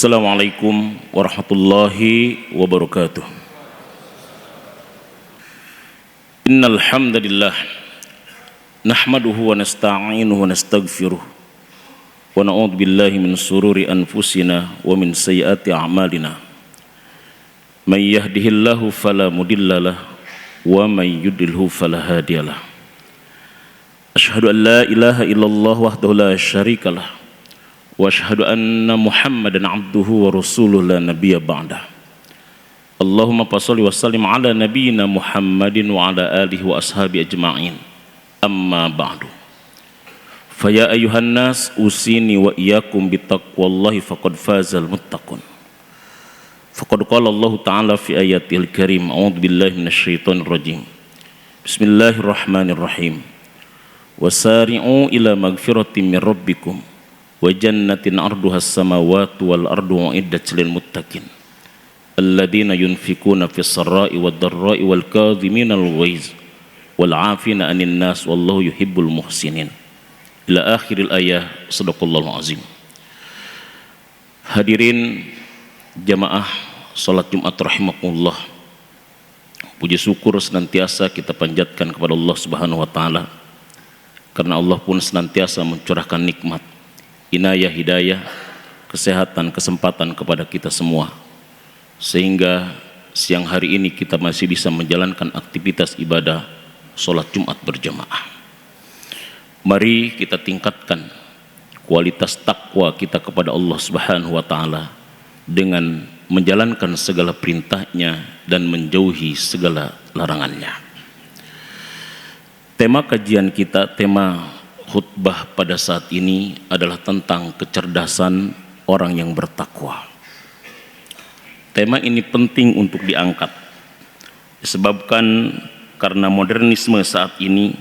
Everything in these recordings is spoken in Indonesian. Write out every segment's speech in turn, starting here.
Assalamualaikum warahmatullahi wabarakatuh. Innal hamdalillah nahmaduhu wa nasta'inuhu wa nastaghfiruh wa na'udzu billahi min shururi anfusina wa min sayyiati a'malina. May yahdihillahu fala mudhillalah wa may yudlilhu fala hadiyalah. Asyhadu an la ilaha illallah wahdahu la syarikalah wa asyhadu anna Muhammadan abduhu wa rasuluhu la nabiyya ba'dah. Allahumma shalli wa sallim ala nabiyyina Muhammadin wa ala alihi wa ashabi ajma'in. Amma ba'du. Fa ya ayyuhan nas usini wa iyyakum bittaqwallahi faqad fazal muttaqun. Faqad qala Allah ta'ala fi ayatil karim a'udzu billahi minasyaitonir rajim. Bismillahirrahmanirrahim. Wasari'u ila magfiratin min rabbikum wa jannatin arduhas samawati wal ardu uiddat lil muttaqin alladzina yunfikuna fis sarai wad dharrai wal kadhiminal ghaiz wal 'afina 'anil nas wallahu yuhibbul muhsinin ila akhiril ayah. Shadaqallahul azim. Hadirin jamaah salat Jumat rahimakumullah, puji syukur senantiasa kita panjatkan kepada Allah Subhanahu wa taala karena Allah pun senantiasa mencurahkan nikmat, inayah, hidayah, kesehatan, kesempatan kepada kita semua, sehingga siang hari ini kita masih bisa menjalankan aktivitas ibadah sholat Jumat berjamaah. Mari kita tingkatkan kualitas takwa kita kepada Allah Subhanahu wa taala dengan menjalankan segala perintahnya dan menjauhi segala larangannya. Tema kajian kita, tema khutbah pada saat ini adalah tentang kecerdasan orang yang bertakwa. Tema ini penting untuk diangkat disebabkan karena modernisme saat ini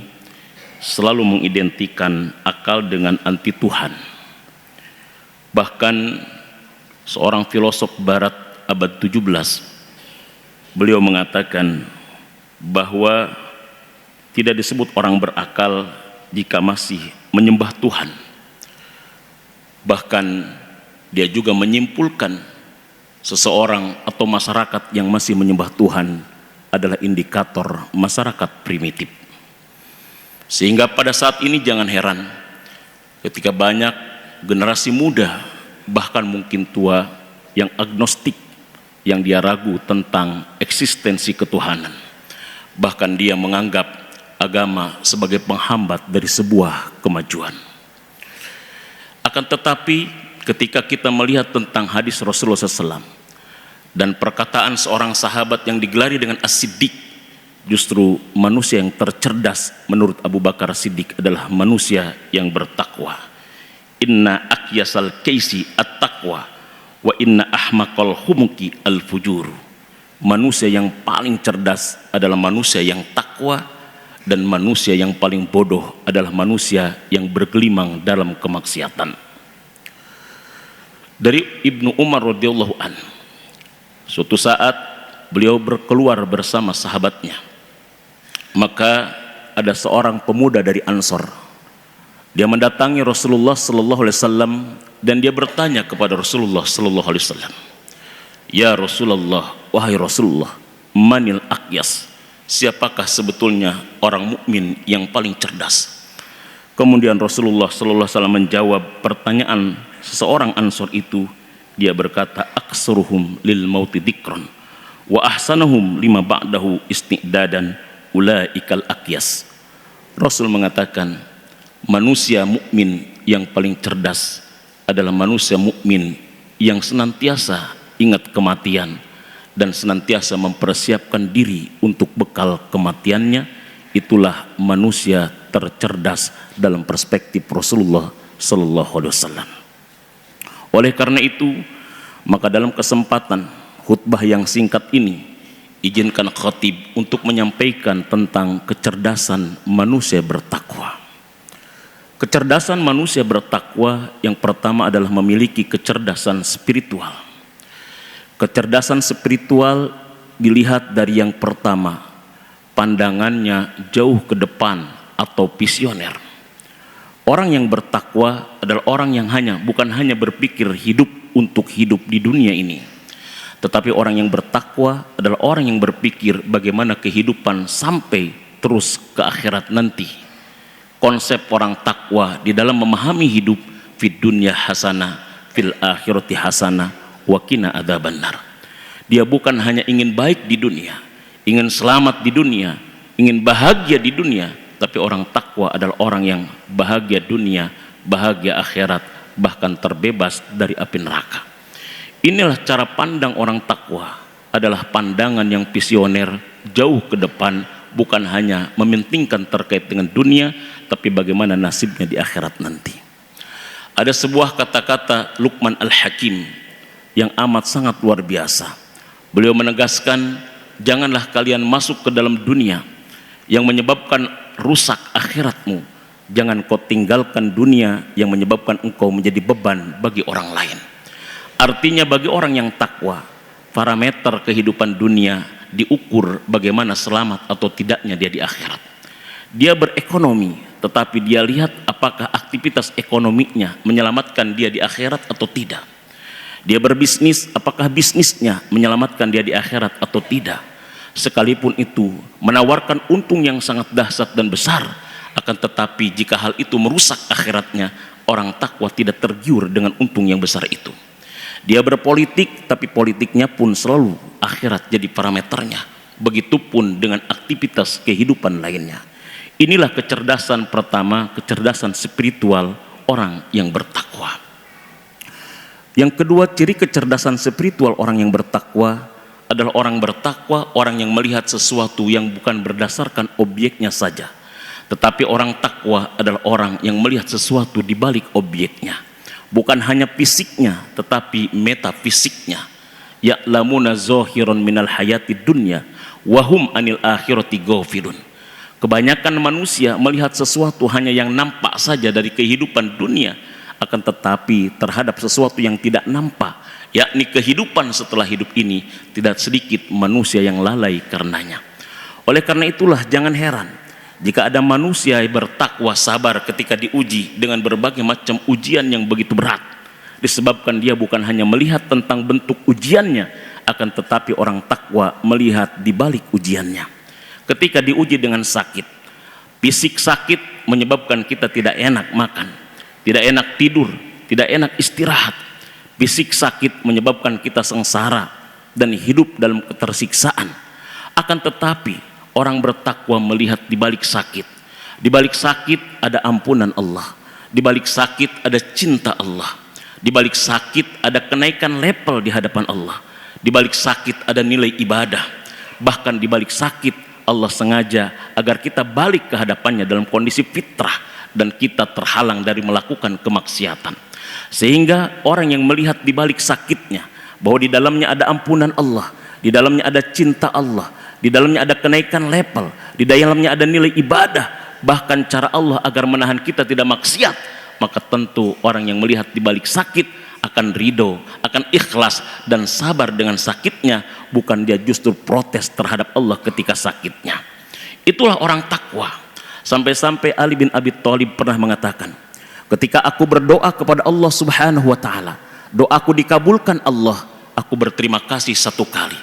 selalu mengidentikan akal dengan anti Tuhan. Bahkan seorang filosof barat abad 17 beliau mengatakan bahwa tidak disebut orang berakal jika masih menyembah Tuhan. Bahkan dia juga menyimpulkan seseorang atau masyarakat yang masih menyembah Tuhan adalah indikator masyarakat primitif. Sehingga pada saat ini jangan heran ketika banyak generasi muda, bahkan mungkin tua, yang agnostik, yang dia ragu tentang eksistensi ketuhanan. Bahkan dia menganggap agama sebagai penghambat dari sebuah kemajuan. Akan tetapi ketika kita melihat tentang hadis Rasulullah SAW dan perkataan seorang sahabat yang digelari dengan As-Siddiq, justru manusia yang tercerdas menurut Abu Bakar Siddiq adalah manusia yang bertakwa. Inna akyasal kaisi at-taqwa wa inna ahmaqal humuki al-fujur. Manusia yang paling cerdas adalah manusia yang takwa, dan manusia yang paling bodoh adalah manusia yang bergelimang dalam kemaksiatan. Dari Ibnu Umar radhiyallahu an, suatu saat beliau berkeluar bersama sahabatnya. Maka ada seorang pemuda dari Ansor. Dia mendatangi Rasulullah sallallahu alaihi wasallam dan dia bertanya kepada Rasulullah sallallahu alaihi wasallam, "Ya Rasulullah, wahai Rasulullah, manil aqyas? Siapakah sebetulnya orang mukmin yang paling cerdas?" Kemudian Rasulullah sallallahu alaihi wasallam menjawab pertanyaan seseorang Ansor itu. Dia berkata, "Aksaruhum lil mauti dzikran wa ahsanuhum lima ba'dahu istidadan ulaikal aqyas." Rasul mengatakan, manusia mukmin yang paling cerdas adalah manusia mukmin yang senantiasa ingat kematian dan senantiasa mempersiapkan diri untuk bekal kematiannya. Itulah manusia tercerdas dalam perspektif Rasulullah sallallahu alaihi wasallam. Oleh karena itu, maka dalam kesempatan khutbah yang singkat ini, izinkan khatib untuk menyampaikan tentang kecerdasan manusia bertakwa. Kecerdasan manusia bertakwa yang pertama adalah memiliki kecerdasan spiritual. Kecerdasan spiritual dilihat dari yang pertama, pandangannya jauh ke depan atau visioner. Orang yang bertakwa adalah orang yang bukan hanya berpikir hidup untuk hidup di dunia ini. Tetapi orang yang bertakwa adalah orang yang berpikir bagaimana kehidupan sampai terus ke akhirat nanti. Konsep orang takwa di dalam memahami hidup, fid dunya hasanah, fil akhirati hasanah, wa qina adzabannar. Dia bukan hanya ingin baik di dunia, ingin selamat di dunia, ingin bahagia di dunia, tapi orang takwa adalah orang yang bahagia dunia, bahagia akhirat, bahkan terbebas dari api neraka. Inilah cara pandang orang takwa, adalah pandangan yang visioner, jauh ke depan, bukan hanya mementingkan terkait dengan dunia, tapi bagaimana nasibnya di akhirat nanti. Ada sebuah kata-kata Luqman Al-Hakim yang amat sangat luar biasa. Beliau menegaskan, janganlah kalian masuk ke dalam dunia yang menyebabkan rusak akhiratmu. Jangan kau tinggalkan dunia yang menyebabkan engkau menjadi beban bagi orang lain. Artinya bagi orang yang takwa, parameter kehidupan dunia diukur bagaimana selamat atau tidaknya dia di akhirat. Dia berekonomi, tetapi dia lihat apakah aktivitas ekonominya menyelamatkan dia di akhirat atau tidak. Dia berbisnis, apakah bisnisnya menyelamatkan dia di akhirat atau tidak. Sekalipun itu menawarkan untung yang sangat dahsyat dan besar, akan tetapi jika hal itu merusak akhiratnya, orang takwa tidak tergiur dengan untung yang besar itu. Dia berpolitik, tapi politiknya pun selalu akhirat jadi parameternya. Begitupun dengan aktivitas kehidupan lainnya. Inilah kecerdasan pertama, kecerdasan spiritual orang yang bertakwa. Yang kedua, ciri kecerdasan spiritual orang yang bertakwa adalah orang bertakwa, orang yang melihat sesuatu yang bukan berdasarkan objeknya saja, tetapi orang takwa adalah orang yang melihat sesuatu di balik objeknya. Bukan hanya fisiknya, tetapi metafisiknya. Ya'lamuna zahiran minal hayati dunya wahum anil akhirati ghafilun. Kebanyakan manusia melihat sesuatu hanya yang nampak saja dari kehidupan dunia, akan tetapi terhadap sesuatu yang tidak nampak, yakni kehidupan setelah hidup ini, tidak sedikit manusia yang lalai karenanya. Oleh karena itulah jangan heran jika ada manusia yang bertakwa sabar ketika diuji dengan berbagai macam ujian yang begitu berat, disebabkan dia bukan hanya melihat tentang bentuk ujiannya, akan tetapi orang takwa melihat di balik ujiannya. Ketika diuji dengan sakit, fisik sakit menyebabkan kita tidak enak makan, tidak enak tidur, tidak enak istirahat. Fisik sakit menyebabkan kita sengsara dan hidup dalam ketersiksaan. Akan tetapi orang bertakwa melihat di balik sakit. Di balik sakit ada ampunan Allah. Di balik sakit ada cinta Allah. Di balik sakit ada kenaikan level di hadapan Allah. Di balik sakit ada nilai ibadah. Bahkan di balik sakit Allah sengaja agar kita balik ke hadapannya dalam kondisi fitrah dan kita terhalang dari melakukan kemaksiatan. Sehingga orang yang melihat di balik sakitnya bahwa di dalamnya ada ampunan Allah, di dalamnya ada cinta Allah, di dalamnya ada kenaikan level, di dalamnya ada nilai ibadah, bahkan cara Allah agar menahan kita tidak maksiat, maka tentu orang yang melihat di balik sakit akan ridho, akan ikhlas dan sabar dengan sakitnya, bukan dia justru protes terhadap Allah ketika sakitnya. Itulah orang takwa. Sampai-sampai Ali bin Abi Thalib pernah mengatakan, ketika aku berdoa kepada Allah Subhanahu wa taala, doaku dikabulkan Allah, aku berterima kasih 1 kali.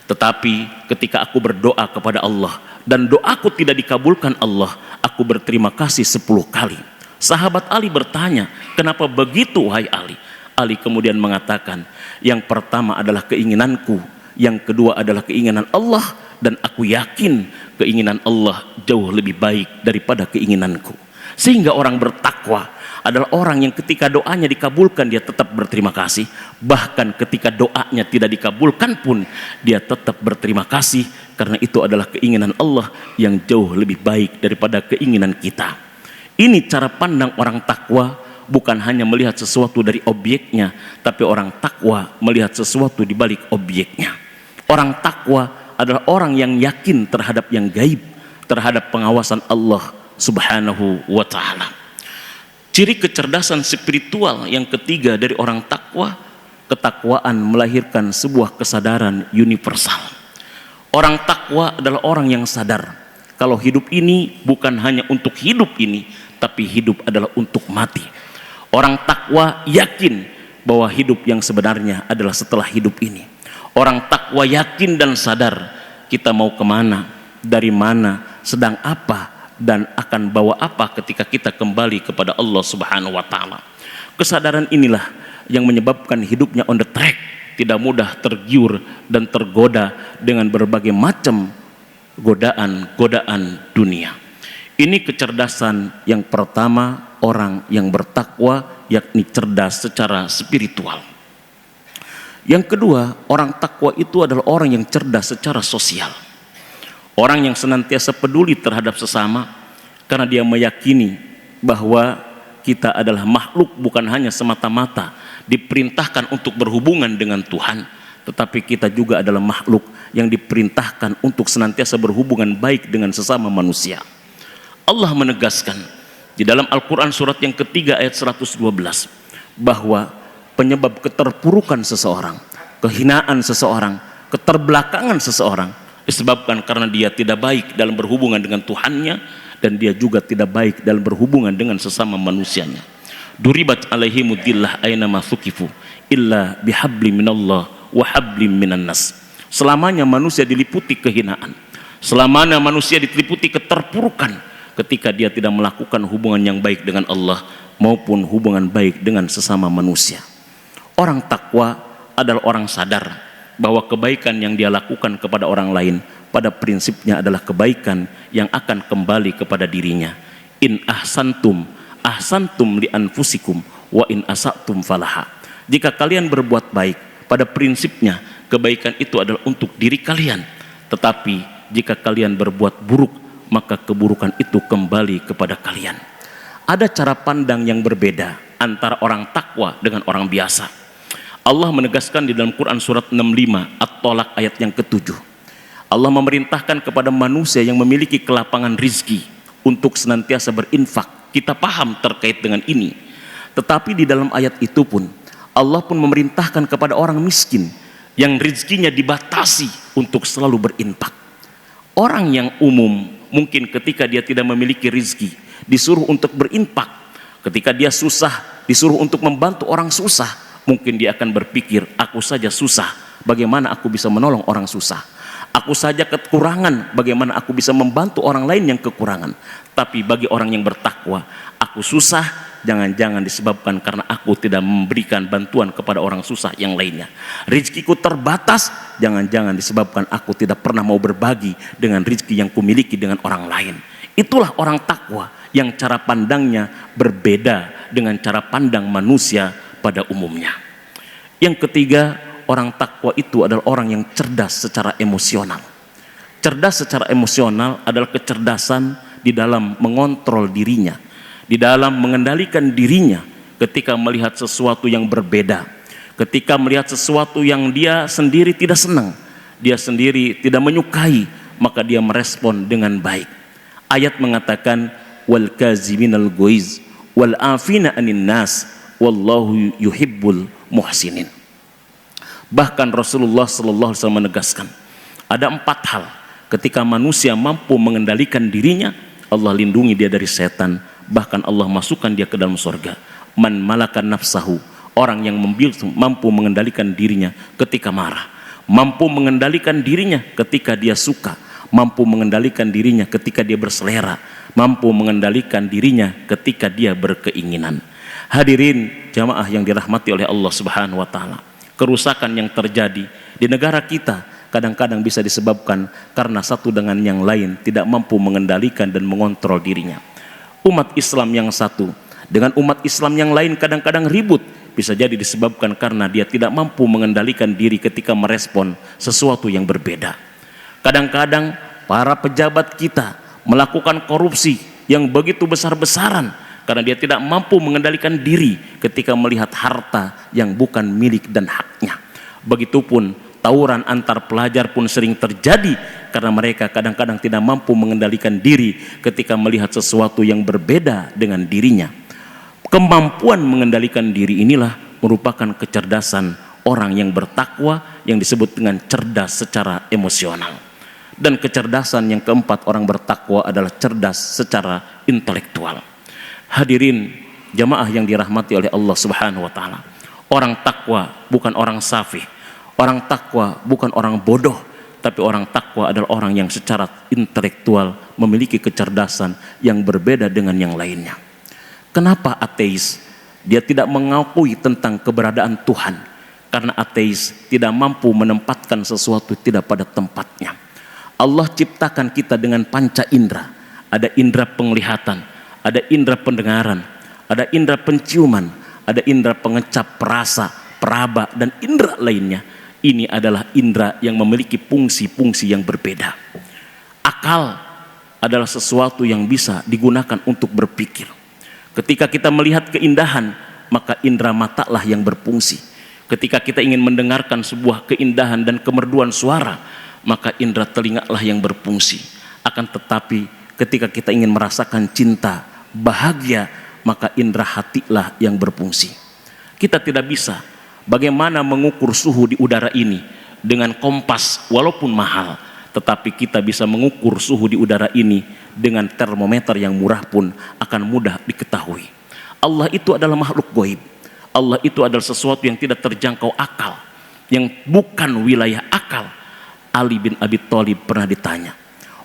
Tetapi ketika aku berdoa kepada Allah dan doaku tidak dikabulkan Allah, aku berterima kasih 10 kali. Sahabat Ali bertanya, kenapa begitu wahai Ali? Ali kemudian mengatakan, yang pertama adalah keinginanku, yang kedua adalah keinginan Allah, dan aku yakin keinginan Allah jauh lebih baik daripada keinginanku. Sehingga orang bertakwa adalah orang yang ketika doanya dikabulkan dia tetap berterima kasih, bahkan ketika doanya tidak dikabulkan pun dia tetap berterima kasih, karena itu adalah keinginan Allah yang jauh lebih baik daripada keinginan kita. Ini cara pandang orang takwa, bukan hanya melihat sesuatu dari objeknya, tapi orang takwa melihat sesuatu di balik objeknya. Orang takwa adalah orang yang yakin terhadap yang gaib, terhadap pengawasan Allah Subhanahu wa ta'ala. Ciri kecerdasan spiritual yang ketiga dari orang takwa, ketakwaan melahirkan sebuah kesadaran universal. Orang takwa adalah orang yang sadar kalau hidup ini bukan hanya untuk hidup ini, tapi hidup adalah untuk mati. Orang takwa yakin bahwa hidup yang sebenarnya adalah setelah hidup ini. Orang takwa yakin dan sadar kita mau kemana, dari mana, sedang apa, dan akan bawa apa ketika kita kembali kepada Allah Subhanahu wa Ta'ala. Kesadaran inilah yang menyebabkan hidupnya on the track, tidak mudah tergiur dan tergoda dengan berbagai macam godaan dunia. Ini kecerdasan yang pertama orang yang bertakwa, yakni cerdas secara spiritual. Yang kedua, orang takwa itu adalah orang yang cerdas secara sosial. Orang yang senantiasa peduli terhadap sesama karena dia meyakini bahwa kita adalah makhluk bukan hanya semata-mata diperintahkan untuk berhubungan dengan Tuhan, tetapi kita juga adalah makhluk yang diperintahkan untuk senantiasa berhubungan baik dengan sesama manusia. Allah menegaskan di dalam Al-Quran surat yang ketiga ayat 112 bahwa penyebab keterpurukan seseorang, kehinaan seseorang, keterbelakangan seseorang disebabkan karena dia tidak baik dalam berhubungan dengan Tuhannya, dan dia juga tidak baik dalam berhubungan dengan sesama manusianya. Duribat alaihimudillah aina ma thuqifu illa bihabli minallah wa hablim minan nas. Selamanya manusia diliputi kehinaan, selamanya manusia diliputi keterpurukan ketika dia tidak melakukan hubungan yang baik dengan Allah maupun hubungan baik dengan sesama manusia. Orang takwa adalah orang sadar bahwa kebaikan yang dia lakukan kepada orang lain pada prinsipnya adalah kebaikan yang akan kembali kepada dirinya. In ahsantum ahsantum li anfusikum wa in asatum falaha. Jika kalian berbuat baik, pada prinsipnya kebaikan itu adalah untuk diri kalian, tetapi jika kalian berbuat buruk, maka keburukan itu kembali kepada kalian. Ada cara pandang yang berbeda antara orang takwa dengan orang biasa. Allah menegaskan di dalam Quran surat 65 At-Tolak ayat yang ke-7. Allah memerintahkan kepada manusia yang memiliki kelapangan rizki untuk senantiasa berinfak. Kita paham terkait dengan ini. Tetapi di dalam ayat itu pun Allah pun memerintahkan kepada orang miskin yang rizkinya dibatasi untuk selalu berinfak. Orang yang umum mungkin ketika dia tidak memiliki rizki disuruh untuk berinfak. Ketika dia susah disuruh untuk membantu orang susah, mungkin dia akan berpikir, aku saja susah, bagaimana aku bisa menolong orang susah? Aku saja kekurangan, bagaimana aku bisa membantu orang lain yang kekurangan? Tapi bagi orang yang bertakwa, aku susah, jangan-jangan disebabkan karena aku tidak memberikan bantuan kepada orang susah yang lainnya. Rizkiku terbatas, jangan-jangan disebabkan aku tidak pernah mau berbagi dengan rizki yang kumiliki dengan orang lain. Itulah orang takwa yang cara pandangnya berbeda dengan cara pandang manusia pada umumnya. Yang ketiga, orang takwa itu adalah orang yang cerdas secara emosional. Cerdas secara emosional adalah kecerdasan di dalam mengontrol dirinya, di dalam mengendalikan dirinya ketika melihat sesuatu yang berbeda, ketika melihat sesuatu yang dia sendiri tidak senang, dia sendiri tidak menyukai, maka dia merespon dengan baik. Ayat mengatakan wal kaziminal ghaiz wal afina anin nas wallahu yuhibbul muhsinin. Bahkan Rasulullah sallallahu alaihi wasallam menegaskan ada 4 hal ketika manusia mampu mengendalikan dirinya, Allah lindungi dia dari setan, bahkan Allah masukkan dia ke dalam surga. Man malakan nafsahu, orang yang mampu mengendalikan dirinya ketika marah, mampu mengendalikan dirinya ketika dia suka, mampu mengendalikan dirinya ketika dia berselera, mampu mengendalikan dirinya ketika dia berkeinginan. Hadirin jamaah yang dirahmati oleh Allah Subhanahu wa taala, kerusakan yang terjadi di negara kita kadang-kadang bisa disebabkan karena satu dengan yang lain tidak mampu mengendalikan dan mengontrol dirinya. Umat Islam yang satu dengan umat Islam yang lain kadang-kadang ribut, bisa jadi disebabkan karena dia tidak mampu mengendalikan diri ketika merespon sesuatu yang berbeda. Kadang-kadang para pejabat kita melakukan korupsi yang begitu besar-besaran karena dia tidak mampu mengendalikan diri ketika melihat harta yang bukan milik dan haknya. Begitupun tawuran antar pelajar pun sering terjadi karena mereka kadang-kadang tidak mampu mengendalikan diri ketika melihat sesuatu yang berbeda dengan dirinya. Kemampuan mengendalikan diri inilah merupakan kecerdasan orang yang bertakwa yang disebut dengan cerdas secara emosional. Dan kecerdasan yang keempat orang bertakwa adalah cerdas secara intelektual. Hadirin jamaah yang dirahmati oleh Allah Subhanahu wa taala, Orang takwa bukan orang safih. Orang takwa bukan orang bodoh, tapi orang takwa adalah orang yang secara intelektual memiliki kecerdasan yang berbeda dengan yang lainnya. Kenapa ateis? Dia tidak mengakui tentang keberadaan Tuhan, karena ateis tidak mampu menempatkan sesuatu tidak pada tempatnya. Allah ciptakan kita dengan panca indera. Ada indera penglihatan, ada indera pendengaran, ada indera penciuman, ada indera pengecap, perasa, peraba, dan indera lainnya. Ini adalah indera yang memiliki fungsi-fungsi yang berbeda. Akal adalah sesuatu yang bisa digunakan untuk berpikir. Ketika kita melihat keindahan, maka indera mata lah yang berfungsi. Ketika kita ingin mendengarkan sebuah keindahan dan kemerduan suara, maka indera telinga lah yang berfungsi. Akan tetapi ketika kita ingin merasakan cinta, bahagia, maka indera hatilah yang berfungsi. Kita tidak bisa bagaimana mengukur suhu di udara ini dengan kompas walaupun mahal, tetapi kita bisa mengukur suhu di udara ini dengan termometer yang murah pun akan mudah diketahui. Allah itu adalah makhluk gaib. Allah itu adalah sesuatu yang tidak terjangkau akal, yang bukan wilayah akal. Ali bin Abi Thalib pernah ditanya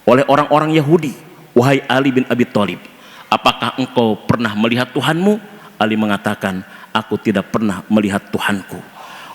oleh orang-orang Yahudi, "Wahai Ali bin Abi Thalib, apakah engkau pernah melihat Tuhanmu?" Ali mengatakan, "Aku tidak pernah melihat Tuhanku."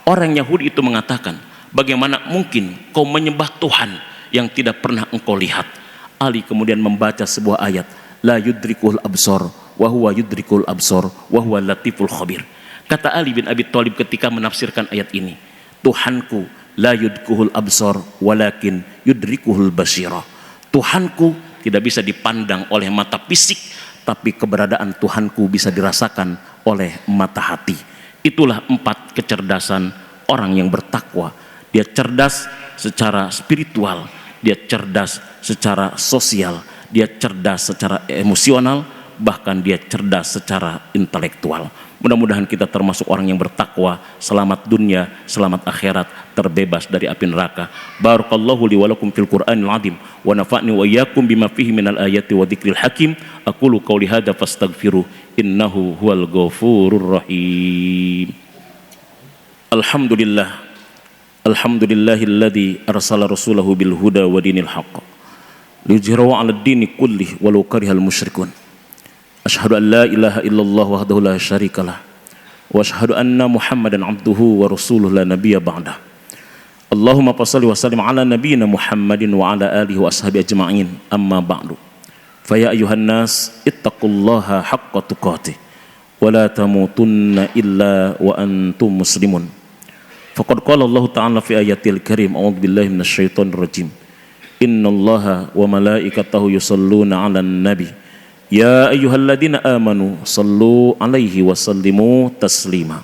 Orang Yahudi itu mengatakan, "Bagaimana mungkin kau menyembah Tuhan yang tidak pernah engkau lihat?" Ali kemudian membaca sebuah ayat, "La yudrikul absor, wa huwa yudrikul absor, wa huwa latiful khabir." Kata Ali bin Abi Thalib ketika menafsirkan ayat ini, "Tuhanku la yudrikuhul absor, walakin yudrikuhul basirah." Tuhanku tidak bisa dipandang oleh mata fisik, tapi keberadaan Tuhanku bisa dirasakan oleh mata hati. Itulah 4 kecerdasan orang yang bertakwa. Dia cerdas secara spiritual, dia cerdas secara sosial, dia cerdas secara emosional, bahkan dia cerdas secara intelektual. Mudah-mudahan kita termasuk orang yang bertakwa, selamat dunia, selamat akhirat, terbebas dari api neraka. Barakallahu li wa lakum fil Qur'anil azim wa nafa'ni wa iyyakum bima fihi minal ayati wa dzikril hakim. Aqulu qouli hadza fastaghfiru innahu huwal ghafurur rahim. Alhamdulillah. Alhamdulillahilladzi arsala rasulahu bil huda wa dinil haqq liyuzhirahu 'alad dini kullih walau karihal musyrikun. Asyhadu an la ilaha illallah wahdahu la syarikalah wa asyhadu anna Muhammadan abduhu wa rasuluhu la nabiyya ba'dah. Allahumma shalli wa sallim ala nabiyyina Muhammadin wa ala alihi wa ashabi ajma'in. Amma ba'du. Fa ya ayyuhan nas ittaqullaha haqqa tuqatih wa la tamutunna illa wa antum muslimun. Faqad qala Allah ta'ala fi ayatil karim, a'udzu billahi minasy syaithanir rajim. Innallaha wa malaikatahu yusholluna 'alan nabi. Ya ayyuhalladzina amanu sallu alaihi wa sallimu taslima.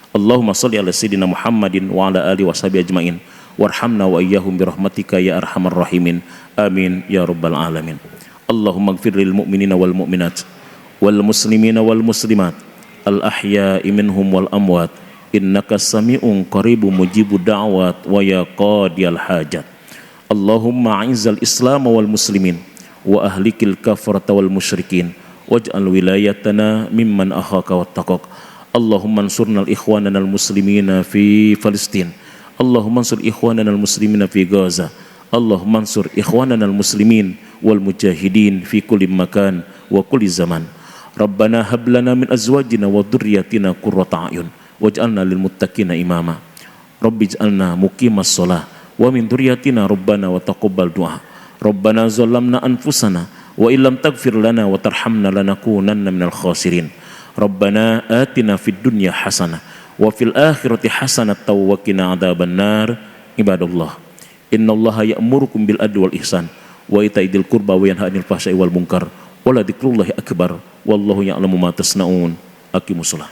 Allahumma salli ala sayyidina Muhammadin wa ala alihi washabihi ajmain warhamna wa iyyahum birahmatika ya arhamar rahimin. Amin ya rabbal alamin. Allahumma ighfir lil mu'minina wal mu'minat wal muslimina wal muslimat al ahya'i minhum wal amwat innaka sami'un qaribun mujibud da'wat wa ya qadiyal hajat. Allahumma a'izzal islam wal muslimin wa ahlikil kafarata wal musyrikin waj'al wilayatana mimman akhaka wattaqak. Allahumma ansurna al-ikhwanana al-muslimina fi Palestin. Allahumma ansur ikhwanana al-muslimina fi Gaza. Allahumma ansur ikhwanana al-muslimin wal mujahidin fi kulli makan wa kulli zaman. Rabbana hab lana min azwajina wa dhurriyyatina qurrata a'yun waj'alna lil muttaqina imama. Rabbi ij'alna muqimas shalah wa min dhurriyyatina rabbana wa taqabbal du'a. Rabbana zalamna anfusana wa illam taghfir lana wa tarhamna lanakunanna minal khasirin. Rabbana atina fid dunya hasanah wa fil akhirati hasanatan wa qina adzabannar. Ibadallah, innallaha ya'murukum bil adli wal ihsan wa ita'i dzil qurba wa yanha 'anil fahsya'i wal munkar wa la dzikrullahi akbar wallahu ya'lamu ma tasna'un. Aqimussalah.